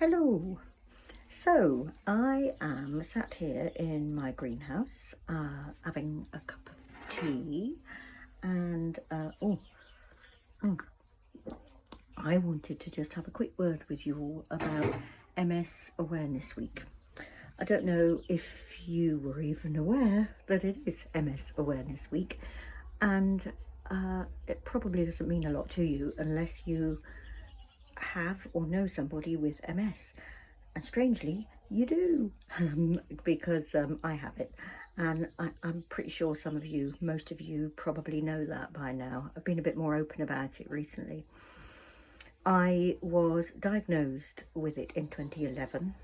Hello. So I am sat here in my greenhouse having a cup of tea and I wanted to just have a quick word with you all about MS Awareness Week. I don't know if you were even aware that it is MS Awareness Week, and it probably doesn't mean a lot to you unless you have or know somebody with MS. And strangely, you do, because I have it. And I'm pretty sure most of you probably know that by now. I've been a bit more open about it recently. I was diagnosed with it in 2011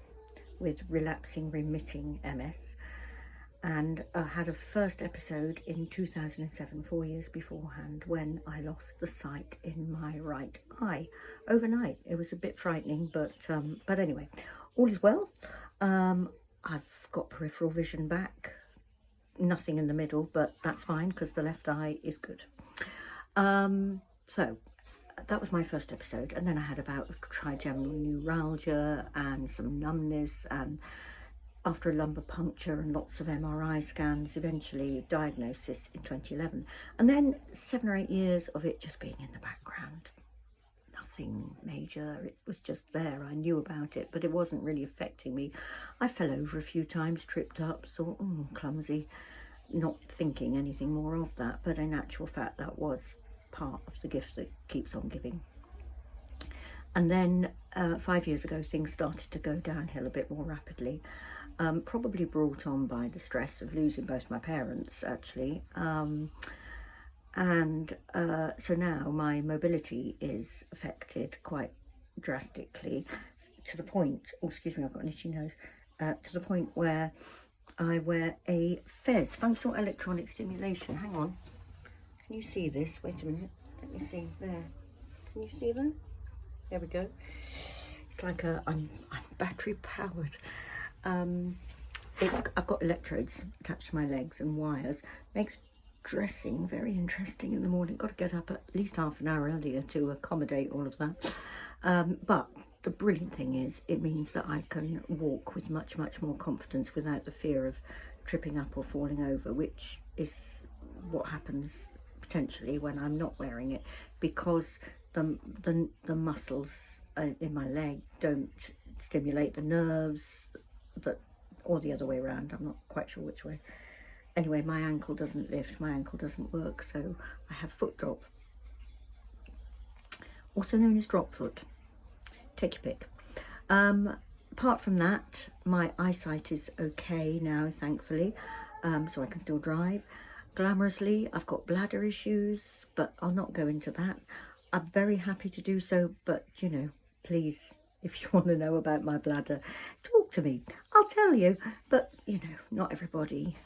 with relapsing remitting MS, and I had a first episode in 2007, 4 years beforehand, when I lost the sight in my right eye overnight. It was a bit frightening, but anyway, all is well. I've got peripheral vision back, nothing in the middle, but that's fine because the left eye is good. So that was my first episode, and then I had about trigeminal neuralgia and some numbness, and after a lumbar puncture and lots of MRI scans, eventually diagnosis in 2011. And then 7 or 8 years of it just being in the background. Nothing major, it was just there. I knew about it, but it wasn't really affecting me. I fell over a few times, tripped up, thought, clumsy, not thinking anything more of that. But in actual fact, that was part of the gift that keeps on giving. And then 5 years ago, things started to go downhill a bit more rapidly. Probably brought on by the stress of losing both my parents, actually. So now my mobility is affected quite drastically, to the point, I've got an itchy nose, to the point where I wear a FES, functional electronic stimulation. Hang on, can you see this? Wait a minute, let me see, there. Can you see that? There we go. It's like I'm battery powered. I've got electrodes attached to my legs and wires. Makes dressing very interesting in the morning. Got to get up at least half an hour earlier to accommodate all of that. But the brilliant thing is, it means that I can walk with much more confidence without the fear of tripping up or falling over, which is what happens potentially when I'm not wearing it, because the muscles in my leg don't stimulate the nerves, or the other way around. I'm not quite sure which way. Anyway, my ankle doesn't lift, my ankle doesn't work, so I have foot drop, also known as drop foot. Take your pick. Apart from that, my eyesight is okay now, thankfully, so I can still drive glamorously. I've got bladder issues, but I'll not go into that. I'm very happy to do so, but please, if you want to know about my bladder, talk to me. I'll tell you, but not everybody.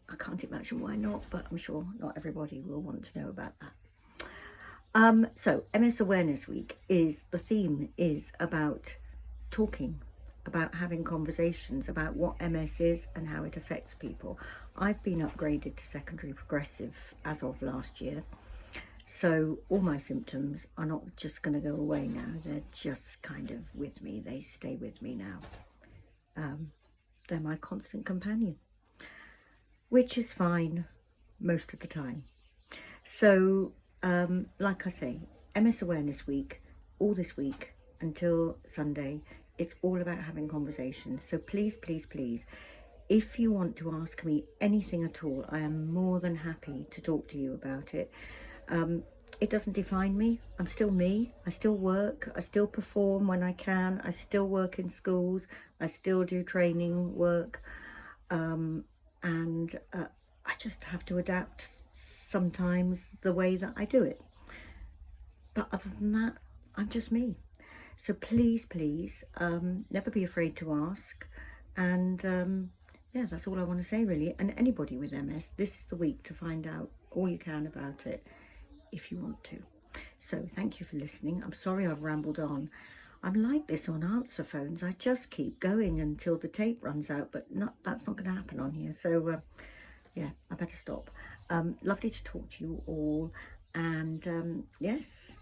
I can't imagine why not, but I'm sure not everybody will want to know about that. So MS Awareness Week the theme is about talking, about having conversations about what MS is and how it affects people. I've been upgraded to secondary progressive as of last year. So all my symptoms are not just going to go away now. They're just kind of with me. They stay with me now. They're my constant companion, which is fine most of the time. So, like I say, MS Awareness Week, all this week until Sunday, it's all about having conversations. So please, please, please, if you want to ask me anything at all, I am more than happy to talk to you about it. It doesn't define me. I'm still me. I still work. I still perform when I can. I still work in schools. I still do training work. And I just have to adapt sometimes the way that I do it. But other than that, I'm just me. So please, please, never be afraid to ask. And yeah, that's all I want to say, really. And anybody with MS, this is the week to find out all you can about it, if you want to. So thank you for listening. I'm sorry I've rambled on. I'm like this on answer phones. I just keep going until the tape runs out, but that's not going to happen on here. So yeah, I better stop. Lovely to talk to you all. And yes,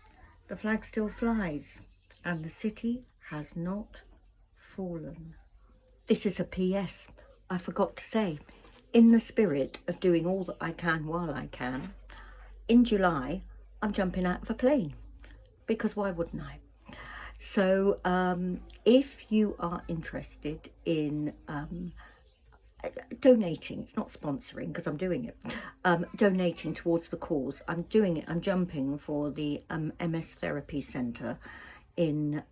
the flag still flies and the city has not fallen. This is a PS. I forgot to say, in the spirit of doing all that I can while I can, in July, I'm jumping out of a plane, because why wouldn't I? So if you are interested in donating, it's not sponsoring because I'm doing it, donating towards the cause, I'm jumping for the MS Therapy Centre in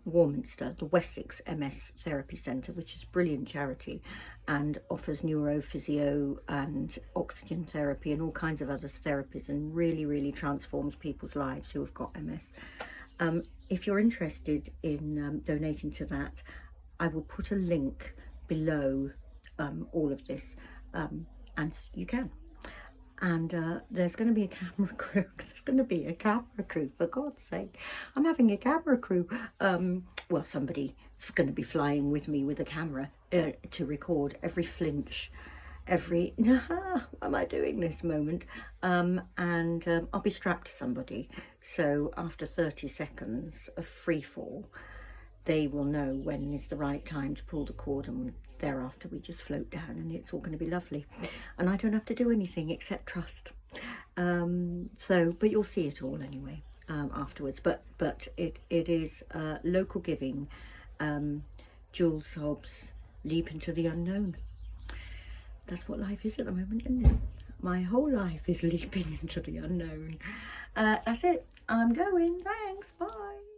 Warminster, the Wessex MS Therapy Centre, which is a brilliant charity and offers neurophysio and oxygen therapy and all kinds of other therapies, and really transforms people's lives who have got MS. If you're interested in donating to that, I will put a link below all of this, and you can. And there's going to be a camera crew. There's going to be a camera crew, for God's sake. I'm having a camera crew. Well, somebody going to be flying with me with a camera to record every flinch, every what am I doing this moment, and I'll be strapped to somebody. So after 30 seconds of free fall, they will know when is the right time to pull the cord, and thereafter we just float down and it's all going to be lovely, and I don't have to do anything except trust. But you'll see it all anyway afterwards. But it is local giving, Jules Hobbs, leap into the unknown. That's what life is at the moment, isn't it? My whole life is leaping into the unknown. That's it. I'm going. Thanks. Bye.